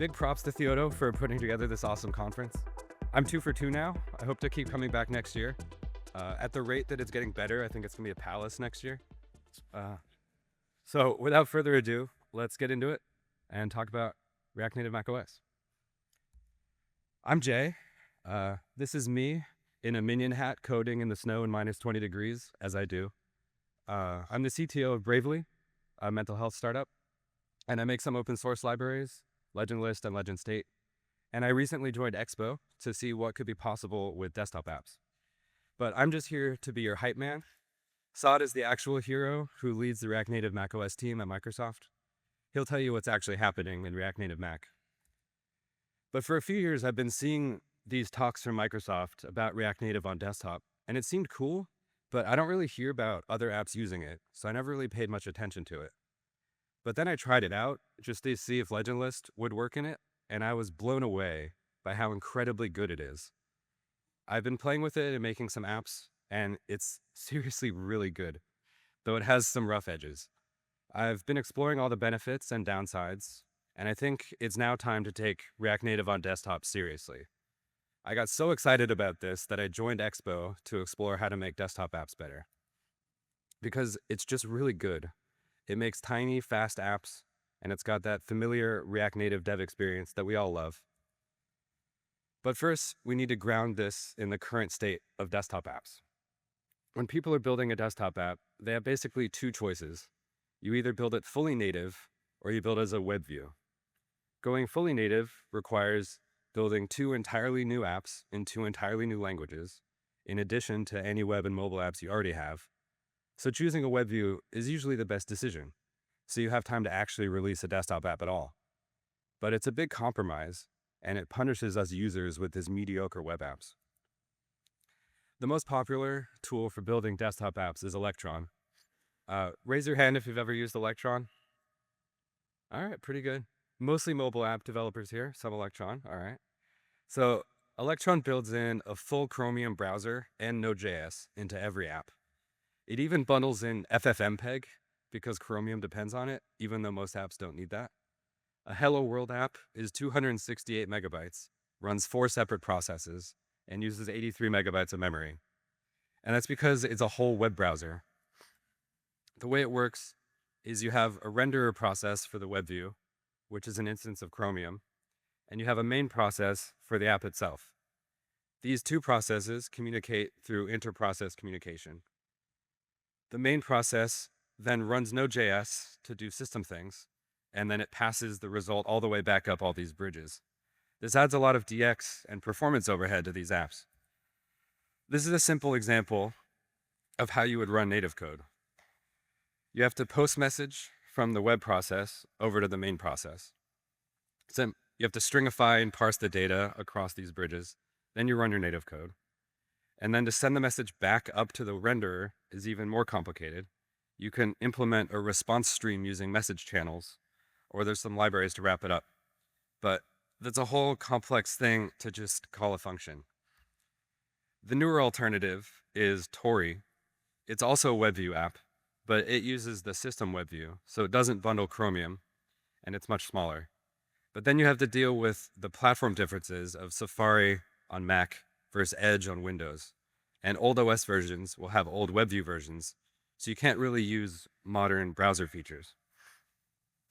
Big props to Theodo for putting together this awesome conference. I'm 2 for 2 now. I hope to keep coming back next year. At the rate that it's getting better, I think it's going to be a palace next year. So without further ado, let's get into it and talk about React Native macOS. I'm Jay. This is me in a minion hat coding in the snow in minus 20 degrees, as I do. I'm the CTO of Bravely, a mental health startup, and I make some open source libraries, Legend List and Legend State. And I recently joined Expo to see what could be possible with desktop apps. But I'm just here to be your hype man. Saad is the actual hero who leads the React Native macOS team at Microsoft. He'll tell you what's actually happening in React Native Mac. But for a few years, I've been seeing these talks from Microsoft about React Native on desktop, and it seemed cool, but I don't really hear about other apps using it, so I never really paid much attention to it. But then I tried it out just to see if Legend List would work in it, and I was blown away by how incredibly good it is. I've been playing with it and making some apps, and it's seriously really good, though it has some rough edges. I've been exploring all the benefits and downsides, and I think it's now time to take React Native on desktop seriously. I got so excited about this that I joined Expo to explore how to make desktop apps better. Because it's just really good. It makes tiny, fast apps, and it's got that familiar React Native dev experience that we all love. But first, we need to ground this in the current state of desktop apps. When people are building a desktop app, they have basically two choices. You either build it fully native, or you build it as a web view. Going fully native requires building 2 entirely new apps in 2 entirely new languages, in addition to any web and mobile apps you already have. So choosing a web view is usually the best decision, so you have time to actually release a desktop app at all. But it's a big compromise, and it punishes us users with these mediocre web apps. The most popular tool for building desktop apps is Electron. Raise your hand if you've ever used Electron. All right, pretty good. Mostly mobile app developers here, some Electron, all right. So Electron builds in a full Chromium browser and Node.js into every app. It even bundles in FFmpeg because Chromium depends on it, even though most apps don't need that. A Hello World app is 268 megabytes, runs 4 separate processes, and uses 83 megabytes of memory. And that's because it's a whole web browser. The way it works is you have a renderer process for the web view, which is an instance of Chromium, and you have a main process for the app itself. These 2 processes communicate through inter-process communication. The main process then runs Node.js to do system things, and then it passes the result all the way back up all these bridges. This adds a lot of DX and performance overhead to these apps. This is a simple example of how you would run native code. You have to post message from the web process over to the main process. So you have to stringify and parse the data across these bridges. Then you run your native code. And then to send the message back up to the renderer is even more complicated. You can implement a response stream using message channels, or there's some libraries to wrap it up. But that's a whole complex thing to just call a function. The newer alternative is Tori. It's also a WebView app, but it uses the system WebView, so it doesn't bundle Chromium, and it's much smaller. But then you have to deal with the platform differences of Safari on Mac versus Edge on Windows. And old OS versions will have old WebView versions, so you can't really use modern browser features.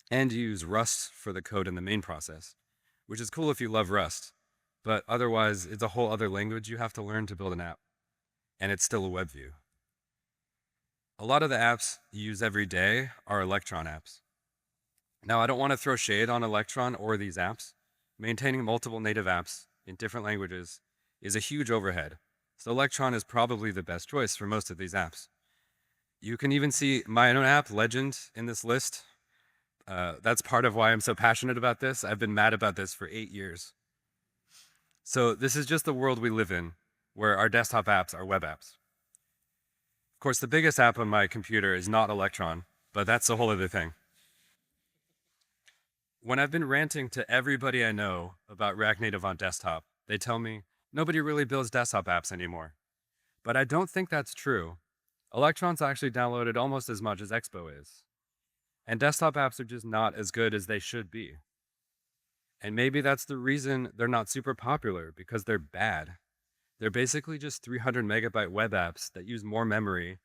And you use Rust for the code in the main process, which is cool if you love Rust, but otherwise it's a whole other language you have to learn to build an app, and it's still a web view. A lot of the apps you use every day are Electron apps. Now, I don't want to throw shade on Electron or these apps. Maintaining multiple native apps in different languages is a huge overhead, so Electron is probably the best choice for most of these apps. You can even see my own app, Legend, in this list. That's part of why I'm so passionate about this. I've been mad about this for 8 years. So this is just the world we live in, where our desktop apps are web apps. Of course, the biggest app on my computer is not Electron, but that's a whole other thing. When I've been ranting to everybody I know about React Native on desktop, they tell me nobody really builds desktop apps anymore. But I don't think that's true. Electron's actually downloaded almost as much as Expo is. And desktop apps are just not as good as they should be. And maybe that's the reason they're not super popular, because they're bad. They're basically just 300 megabyte web apps that use more memory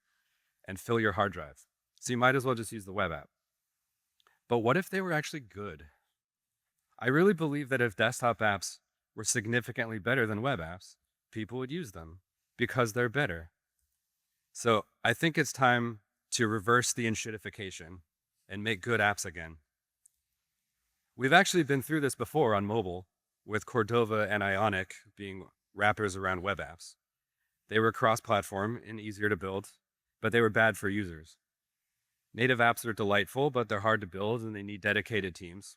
and fill your hard drive. So you might as well just use the web app. But what if they were actually good? I really believe that if desktop apps were significantly better than web apps, people would use them because they're better. So I think it's time to reverse the enshittification and make good apps again. We've actually been through this before on mobile, with Cordova and Ionic being wrappers around web apps. They were cross-platform and easier to build, but they were bad for users. Native apps are delightful, but they're hard to build and they need dedicated teams.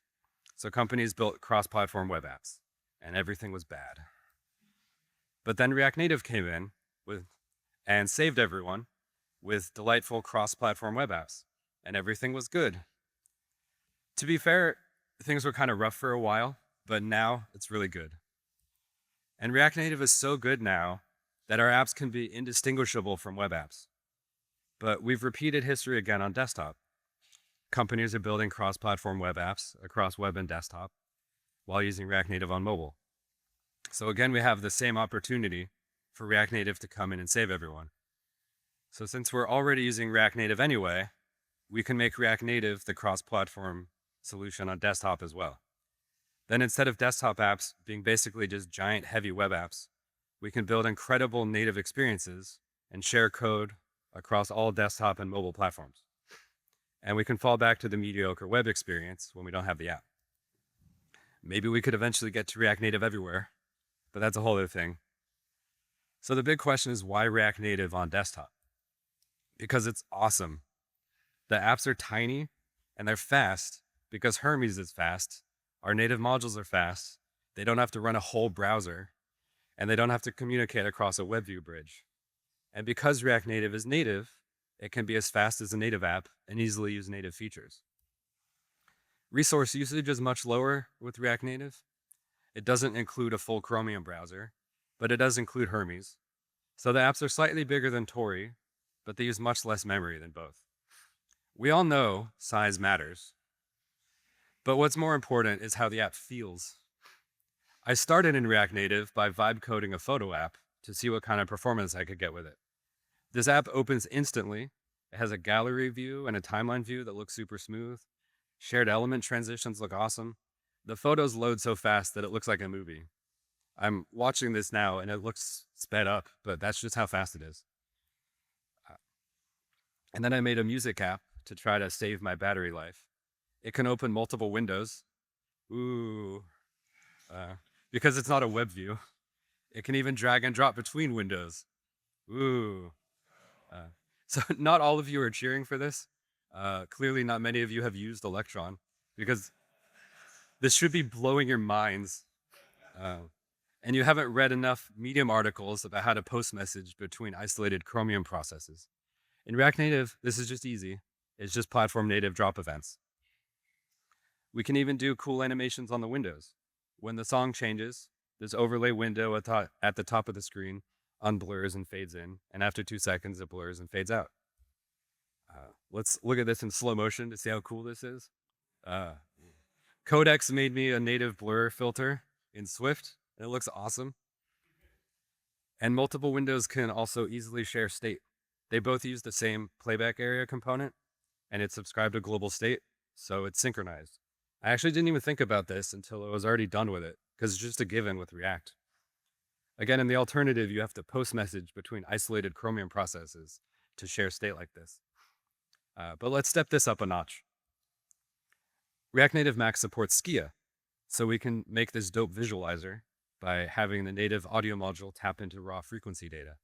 So companies built cross-platform web apps, and everything was bad. But then React Native came in and saved everyone with delightful cross-platform web apps, and everything was good. To be fair, things were kind of rough for a while, but now it's really good. And React Native is so good now that our apps can be indistinguishable from web apps. But we've repeated history again on desktop. Companies are building cross-platform web apps across web and desktop while using React Native on mobile. So again, we have the same opportunity for React Native to come in and save everyone. So since we're already using React Native anyway, we can make React Native the cross-platform solution on desktop as well. Then instead of desktop apps being basically just giant heavy web apps, we can build incredible native experiences and share code across all desktop and mobile platforms. And we can fall back to the mediocre web experience when we don't have the app. Maybe we could eventually get to React Native everywhere, but that's a whole other thing. So the big question is, why React Native on desktop? Because it's awesome. The apps are tiny and they're fast because Hermes is fast. Our native modules are fast. They don't have to run a whole browser, and they don't have to communicate across a WebView bridge. And because React Native is native, it can be as fast as a native app and easily use native features. Resource usage is much lower with React Native. It doesn't include a full Chromium browser, but it does include Hermes. So the apps are slightly bigger than Tori, but they use much less memory than both. We all know size matters, but what's more important is how the app feels. I started in React Native by vibe coding a photo app to see what kind of performance I could get with it. This app opens instantly. It has a gallery view and a timeline view that looks super smooth. Shared element transitions look awesome. The photos load so fast that it looks like a movie. I'm watching this now and it looks sped up, but that's just how fast it is. And then I made a music app to try to save my battery life. It can open multiple windows. Because it's not a web view. It can even drag and drop between windows. So not all of you are cheering for this. Clearly not many of you have used Electron, because this should be blowing your minds. And you haven't read enough Medium articles about how to post message between isolated Chromium processes. In React Native, this is just easy. It's just platform native drop events. We can even do cool animations on the windows. When the song changes, this overlay window at the top of the screen unblurs and fades in, and after 2 seconds, it blurs and fades out. Let's look at this in slow motion to see how cool this is. Codex made me a native blur filter in Swift, and it looks awesome. And multiple windows can also easily share state. They both use the same playback area component, and it's subscribed to global state, so it's synchronized. I actually didn't even think about this until I was already done with it, because it's just a given with React. Again, in the alternative, you have to post message between isolated Chromium processes to share state like this. But let's step this up a notch. React Native Mac supports Skia, so we can make this dope visualizer by having the native audio module tap into raw frequency data.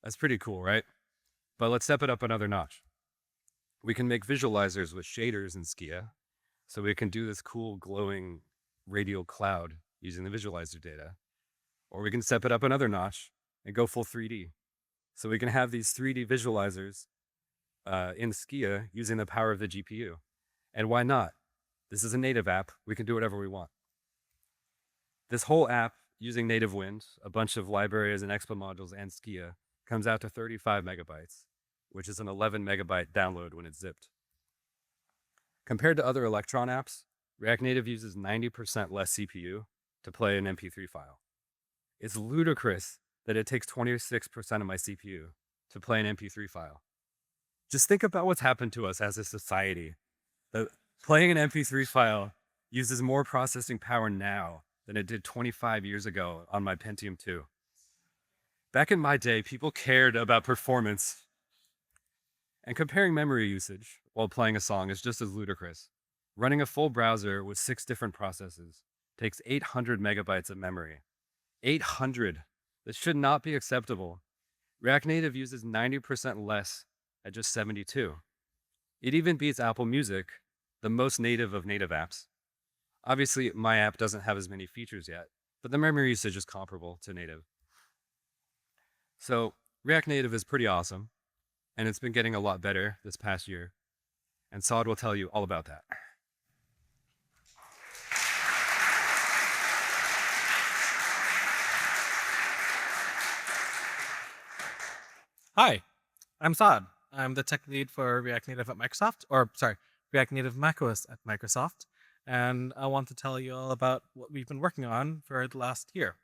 That's pretty cool, right? But let's step it up another notch. We can make visualizers with shaders in Skia, so we can do this cool glowing radial cloud using the visualizer data. Or we can step it up another notch and go full 3D. So we can have these 3D visualizers in Skia using the power of the GPU. And why not? This is a native app. We can do whatever we want. This whole app using native Wind, a bunch of libraries and Expo modules and Skia, comes out to 35 megabytes, which is an 11 megabyte download when it's zipped. Compared to other Electron apps, React Native uses 90% less CPU to play an MP3 file. It's ludicrous that it takes 26% of my CPU to play an MP3 file. Just think about what's happened to us as a society. Playing an MP3 file uses more processing power now than it did 25 years ago on my Pentium 2. Back in my day, people cared about performance, and comparing memory usage while playing a song is just as ludicrous. Running a full browser with 6 different processes takes 800 megabytes of memory. 800! This should not be acceptable. React Native uses 90% less at just 72. It even beats Apple Music, the most native of native apps. Obviously, my app doesn't have as many features yet, but the memory usage is comparable to native. So React Native is pretty awesome, and it's been getting a lot better this past year, and Saad will tell you all about that. Hi, I'm Saad. I'm the tech lead for React Native at Microsoft, React Native macOS at Microsoft, and I want to tell you all about what we've been working on for the last year.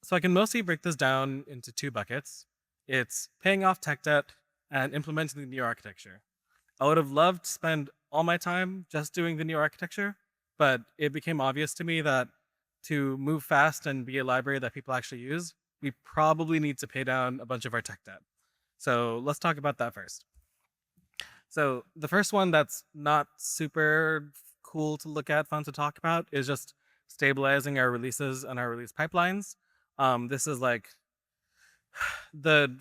So I can mostly break this down into 2 buckets. It's paying off tech debt and implementing the new architecture. I would have loved to spend all my time just doing the new architecture, but it became obvious to me that to move fast and be a library that people actually use, we probably need to pay down a bunch of our tech debt. So let's talk about that first. So the first one that's not super cool to look at, fun to talk about, is just stabilizing our releases and our release pipelines. This is like the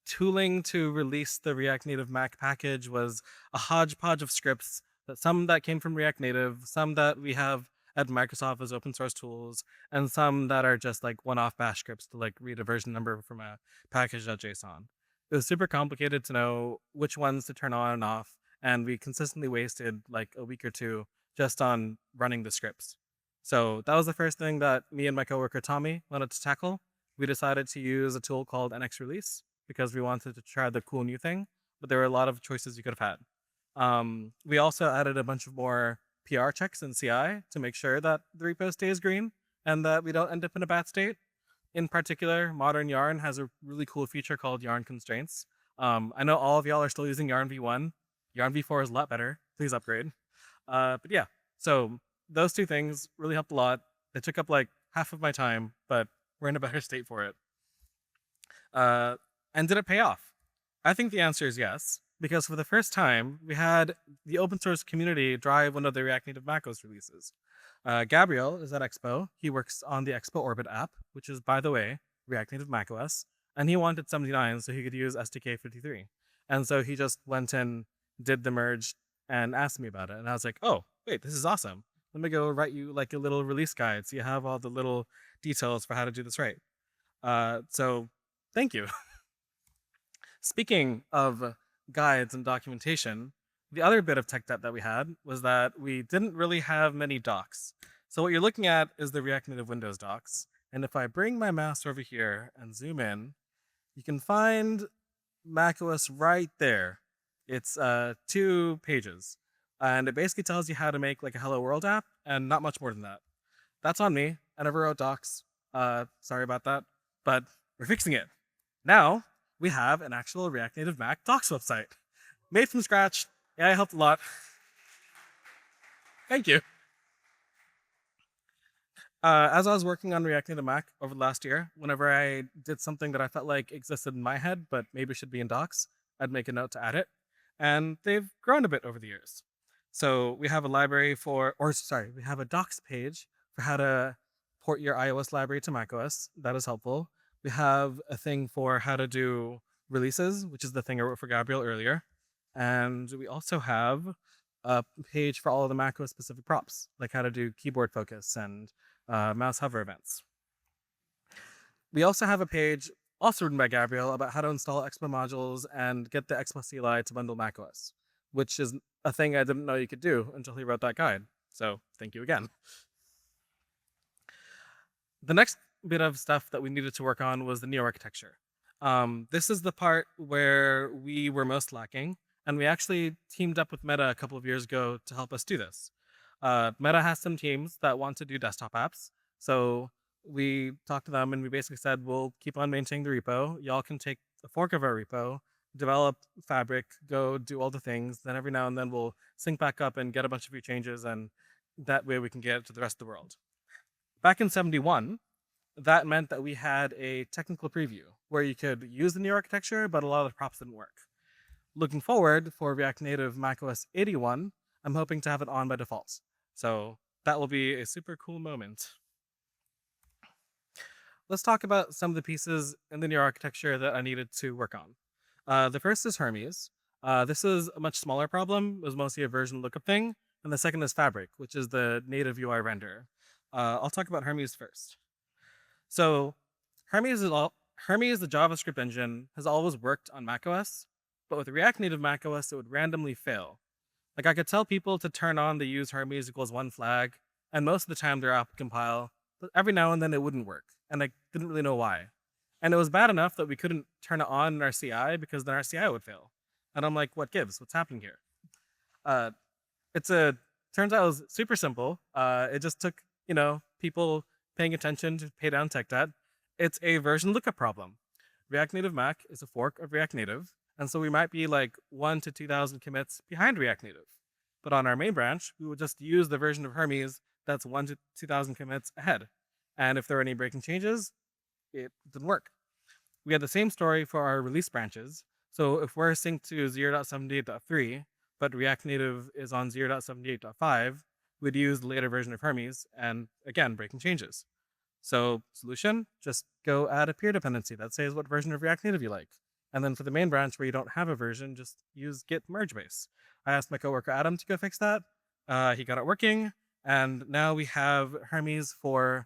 tooling to release the React Native Mac package was a hodgepodge of scripts, some that came from React Native, some that we have at Microsoft as open source tools, and some that are just like one-off bash scripts to like read a version number from a package.json. It was super complicated to know which ones to turn on and off, and we consistently wasted like a week or 2 just on running the scripts. So that was the first thing that me and my coworker Tommy wanted to tackle. We decided to use a tool called NX-Release because we wanted to try the cool new thing, but there were a lot of choices you could have had. We also added a bunch of more PR checks in CI to make sure that the repo stays green and that we don't end up in a bad state. In particular, modern Yarn has a really cool feature called Yarn Constraints. I know all of y'all are still using Yarn v1. Yarn v4 is a lot better. Please upgrade. But yeah, so those 2 things really helped a lot. They took up like half of my time, but we're in a better state for it. And did it pay off? I think the answer is yes, because for the first time, we had the open source community drive one of the React Native macOS releases. Gabriel is at Expo. He works on the Expo Orbit app, which is, by the way, React Native macOS. And he wanted 79 so he could use SDK 53. And so he just went and did the merge and asked me about it. And I was like, oh, wait, this is awesome. Let me go write you like a little release guide so you have all the little details for how to do this right. So thank you. Speaking of guides and documentation, the other bit of tech debt that we had was that we didn't really have many docs. So what you're looking at is the React Native Windows docs. And if I bring my mouse over here and zoom in, you can find macOS right there. It's 2 pages. And it basically tells you how to make like a Hello World app and not much more than that. That's on me. I never wrote docs. Sorry about that. But we're fixing it. Now we have an actual React Native Mac docs website. Made from scratch. Yeah, I helped a lot. Thank you. As I was working on React Native Mac over the last year, whenever I did something that I felt like existed in my head, but maybe should be in docs, I'd make a note to add it. And they've grown a bit over the years. So we have a library we have a docs page for how to port your iOS library to macOS. That is helpful. We have a thing for how to do releases, which is the thing I wrote for Gabriel earlier. And we also have a page for all of the macOS specific props, like how to do keyboard focus and mouse hover events. We also have a page, also written by Gabriel, about how to install Expo modules and get the Expo CLI to bundle macOS, which is a thing I didn't know you could do until he wrote that guide. So thank you again. The next bit of stuff that we needed to work on was the new architecture. This is the part where we were most lacking, and we actually teamed up with Meta a couple of years ago to help us do this. Meta has some teams that want to do desktop apps. So we talked to them and we basically said, we'll keep on maintaining the repo. Y'all can take a fork of our repo, develop Fabric, go do all the things. Then every now and then we'll sync back up and get a bunch of your changes. And that way we can get it to the rest of the world. Back in 71, that meant that we had a technical preview where you could use the new architecture, but a lot of the props didn't work. Looking forward for React Native macOS 81, I'm hoping to have it on by default. So that will be a super cool moment. Let's talk about some of the pieces in the new architecture that I needed to work on. The first is Hermes. This is a much smaller problem. It was mostly a version lookup thing. And the second is Fabric, which is the native UI render. I'll talk about Hermes first. So Hermes, the JavaScript engine, has always worked on macOS, but with React Native macOS, it would randomly fail. Like I could tell people to turn on the use Hermes equals 1 flag, and most of the time their app would compile, but every now and then it wouldn't work, and I didn't really know why. And it was bad enough that we couldn't turn it on in our CI because then our CI would fail. And I'm like, what gives? What's happening here? Turns out it was super simple. It just took, people paying attention to pay down tech debt. It's a version lookup problem. React Native Mac is a fork of React Native, and so we might be like 1 to 2,000 commits behind React Native. But on our main branch, we would just use the version of Hermes that's 1 to 2,000 commits ahead. And if there are any breaking changes, it didn't work. We had the same story for our release branches. So if we're synced to 0.78.3, but React Native is on 0.78.5, we'd use the later version of Hermes, and again, breaking changes. So solution, just go add a peer dependency that says what version of React Native you like. And then for the main branch where you don't have a version, just use git merge base. I asked my coworker Adam to go fix that. He got it working. And now we have Hermes for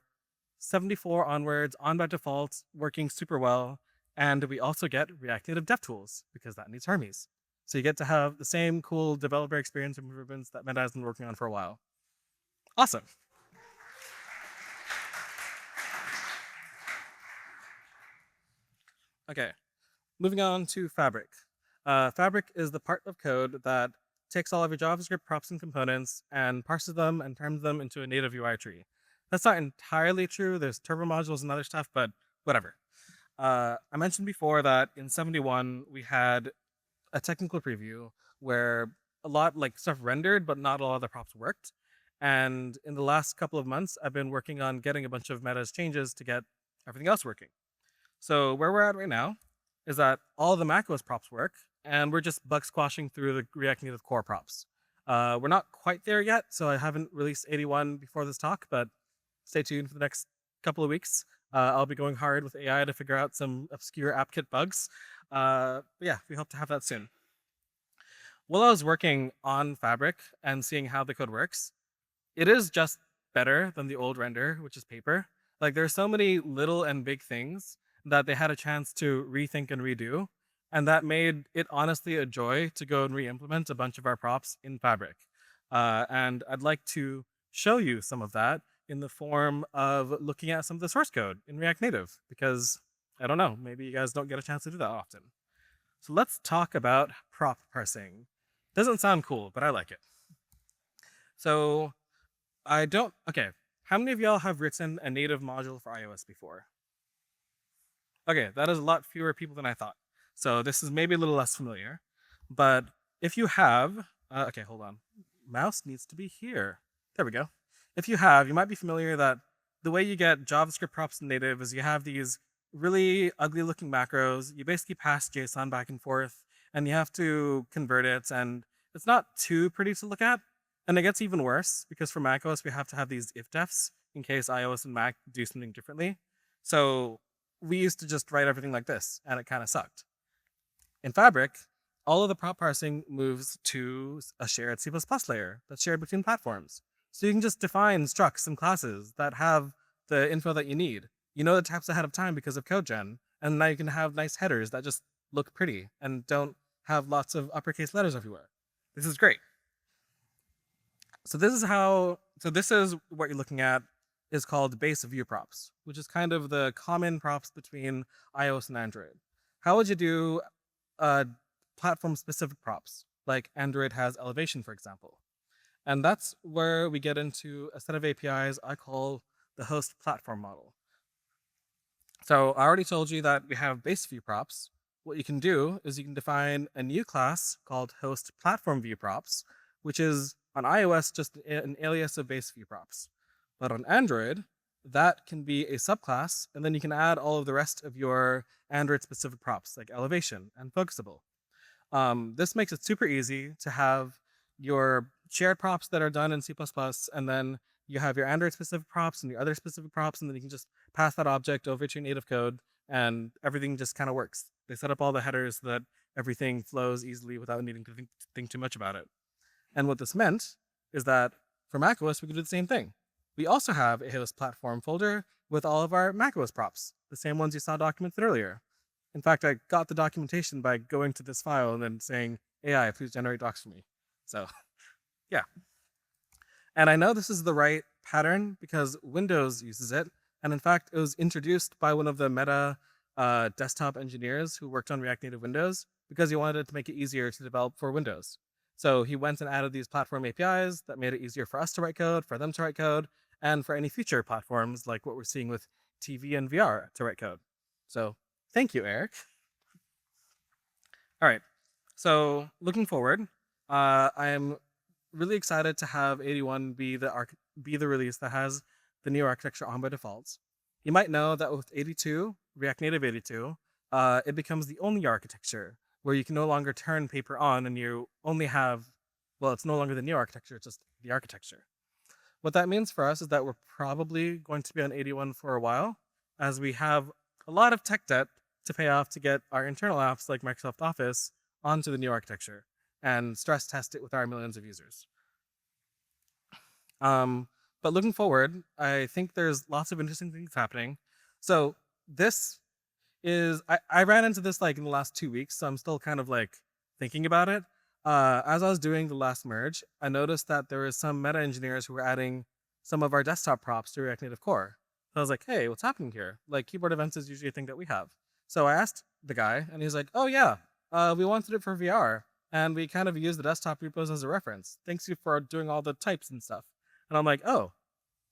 74 onwards, on by default, working super well. And we also get React Native DevTools because that needs Hermes. So you get to have the same cool developer experience improvements that Meta has been working on for a while. Awesome. Okay, moving on to Fabric. Fabric is the part of code that takes all of your JavaScript props and components and parses them and turns them into a native UI tree. That's not entirely true. There's turbo modules and other stuff, but whatever. I mentioned before that in 71, we had a technical preview where a lot stuff rendered, but not all of the props worked. And in the last couple of months, I've been working on getting a bunch of Meta's changes to get everything else working. So where we're at right now is that all of the macOS props work, and we're just bug squashing through the React Native core props. We're not quite there yet, so I haven't released 81 before this talk, but stay tuned for the next couple of weeks. I'll be going hard with AI to figure out some obscure AppKit bugs. But yeah, we hope to have that soon. While I was working on Fabric and seeing how the code works, it is just better than the old render, which is paper. There's so many little and big things that they had a chance to rethink and redo. And that made it honestly a joy to go and re-implement a bunch of our props in Fabric. And I'd like to show you some of that in the form of looking at some of the source code in React Native, because I don't know, maybe you guys don't get a chance to do that often. So let's talk about prop parsing. Doesn't sound cool, but I like it. So okay, how many of y'all have written a native module for iOS before? Okay, that is a lot fewer people than I thought. So this is maybe a little less familiar, but if you have, okay, hold on. Mouse needs to be here. There we go. If you have, you might be familiar that the way you get JavaScript props in native is you have these really ugly looking macros. You basically pass JSON back and forth, and you have to convert it, and it's not too pretty to look at. And it gets even worse because for macOS, we have to have these if-defs in case iOS and Mac do something differently. So we used to just write everything like this, and it kind of sucked. In Fabric, all of the prop parsing moves to a shared C++ layer that's shared between platforms. So you can just define structs and classes that have the info that you need. You know the types ahead of time because of CodeGen, and now you can have nice headers that just look pretty and don't have lots of uppercase letters everywhere. This is great. So this is what you're looking at is called base view props, which is kind of the common props between iOS and Android. How would you do platform-specific props, like Android has elevation, for example? And that's where we get into a set of APIs I call the host platform model. So I already told you that we have base view props. What you can do is you can define a new class called host platform view props, which is on iOS just an alias of base view props. But on Android, that can be a subclass, and then you can add all of the rest of your Android specific props like elevation and focusable. This makes it super easy to have your shared props that are done in C++, and then you have your Android specific props and your other specific props, and then you can just pass that object over to your native code, and everything just kind of works. They set up all the headers so that everything flows easily without needing to think too much about it. And what this meant is that for macOS, we could do the same thing. We also have a host platform folder with all of our macOS props, the same ones you saw documented earlier. In fact, I got the documentation by going to this file and then saying, AI, please generate docs for me. So, yeah. And I know this is the right pattern because Windows uses it. And in fact, it was introduced by one of the Meta desktop engineers who worked on React Native Windows because he wanted to make it easier to develop for Windows. So he went and added these platform APIs that made it easier for us to write code, for them to write code, and for any future platforms like what we're seeing with TV and VR to write code. So thank you, Eric. All right. So looking forward, I am really excited to have 81 be the release that has the new architecture on by default. You might know that with 82, React Native 82, it becomes the only architecture where you can no longer turn paper on and you only have, well, it's no longer the new architecture, it's just the architecture. What that means for us is that we're probably going to be on 81 for a while, as we have a lot of tech debt to pay off to get our internal apps like Microsoft Office onto the new architecture and stress test it with our millions of users. But looking forward, I think there's lots of interesting things happening. So this is, I ran into this like in the last 2 weeks, so I'm still kind of like thinking about it. As I was doing the last merge, I noticed that there were some meta engineers who were adding some of our desktop props to React Native Core. So I was like, hey, what's happening here? Like keyboard events is usually a thing that we have. So I asked the guy and he's like, oh yeah, we wanted it for VR. And we kind of used the desktop repos as a reference. Thanks you for doing all the types and stuff. And I'm like, oh,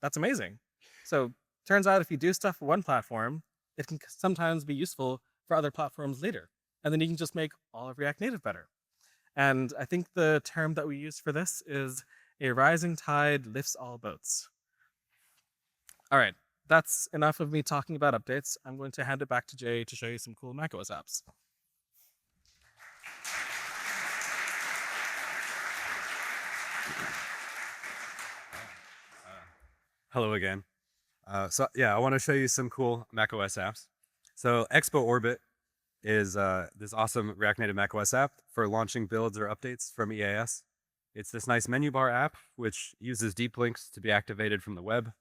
that's amazing. So turns out if you do stuff for one platform, it can sometimes be useful for other platforms later. And then you can just make all of React Native better. And I think the term that we use for this is a rising tide lifts all boats. All right, that's enough of me talking about updates. I'm going to hand it back to Jay to show you some cool macOS apps. Hello again. So yeah, I want to show you some cool macOS apps. So Expo Orbit is this awesome React Native macOS app for launching builds or updates from EAS. It's this nice menu bar app which uses deep links to be activated from the web,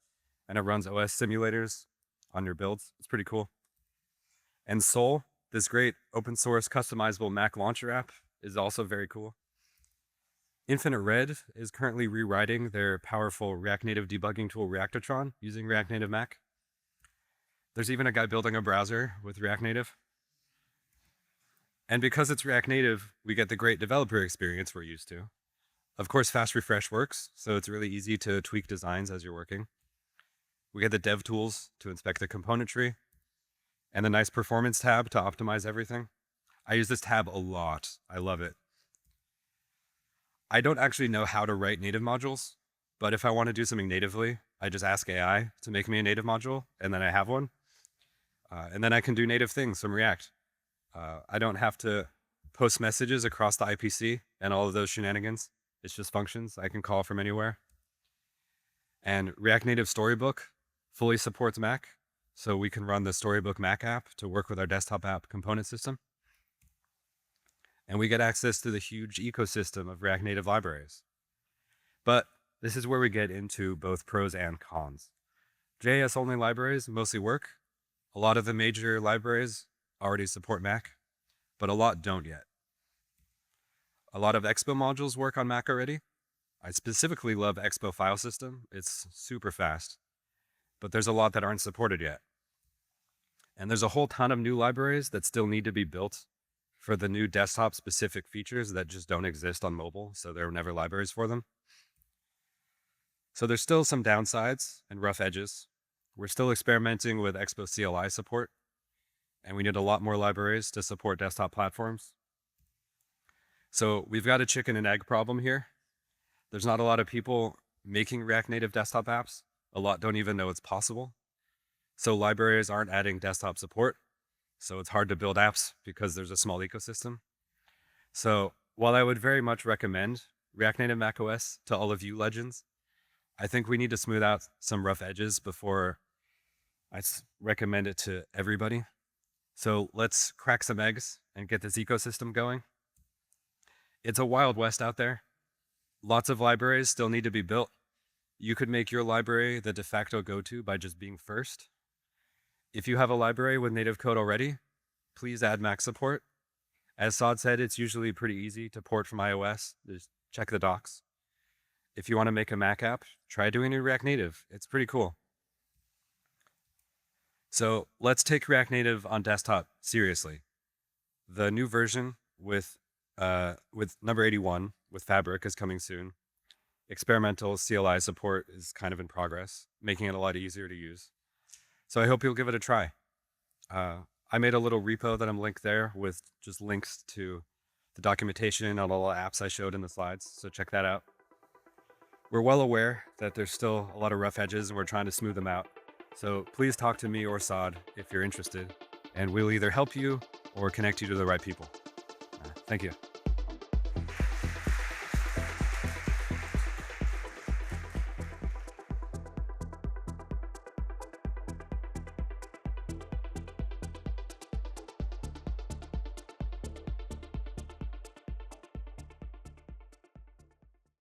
and it runs OS simulators on your builds. It's pretty cool. And Sol, this great open source customizable Mac launcher app, is also very cool. Infinite Red is currently rewriting their powerful React Native debugging tool Reactotron using React Native Mac. There's even a guy building a browser with React Native. And because it's React Native, we get the great developer experience we're used to. Of course, fast refresh works, so it's really easy to tweak designs as you're working. We get the dev tools to inspect the componentry, and the nice performance tab to optimize everything. I use this tab a lot. I love it. I don't actually know how to write native modules, but if I want to do something natively, I just ask AI to make me a native module, and then I have one. And then I can do native things from React. I don't have to post messages across the IPC and all of those shenanigans. It's just functions I can call from anywhere. And React Native Storybook fully supports Mac, so we can run the Storybook Mac app to work with our desktop app component system. And we get access to the huge ecosystem of React Native libraries. But this is where we get into both pros and cons. JS-only libraries mostly work. A lot of the major libraries already support Mac, but a lot don't yet. A lot of Expo modules work on Mac already. I specifically love Expo file system. It's super fast, but there's a lot that aren't supported yet. And there's a whole ton of new libraries that still need to be built for the new desktop specific features that just don't exist on mobile, so there were never libraries for them. So there's still some downsides and rough edges. We're still experimenting with Expo CLI support, and we need a lot more libraries to support desktop platforms. So we've got a chicken and egg problem here. There's not a lot of people making React Native desktop apps. A lot don't even know it's possible. So libraries aren't adding desktop support. So it's hard to build apps because there's a small ecosystem. So while I would very much recommend React Native macOS to all of you legends, I think we need to smooth out some rough edges before I recommend it to everybody. So let's crack some eggs and get this ecosystem going. It's a wild west out there. Lots of libraries still need to be built. You could make your library the de facto go-to by just being first. If you have a library with native code already, please add Mac support. As Saad said, it's usually pretty easy to port from iOS. Just check the docs. If you want to make a Mac app, try doing it in React Native. It's pretty cool. So let's take React Native on desktop seriously. The new version with number 81 with Fabric is coming soon. Experimental CLI support is kind of in progress, making it a lot easier to use. So I hope you'll give it a try. I made a little repo that I'm linked there with just links to the documentation and all the apps I showed in the slides, so check that out. We're well aware that there's still a lot of rough edges and we're trying to smooth them out. So please talk to me or Saad if you're interested, and we'll either help you or connect you to the right people. Thank you.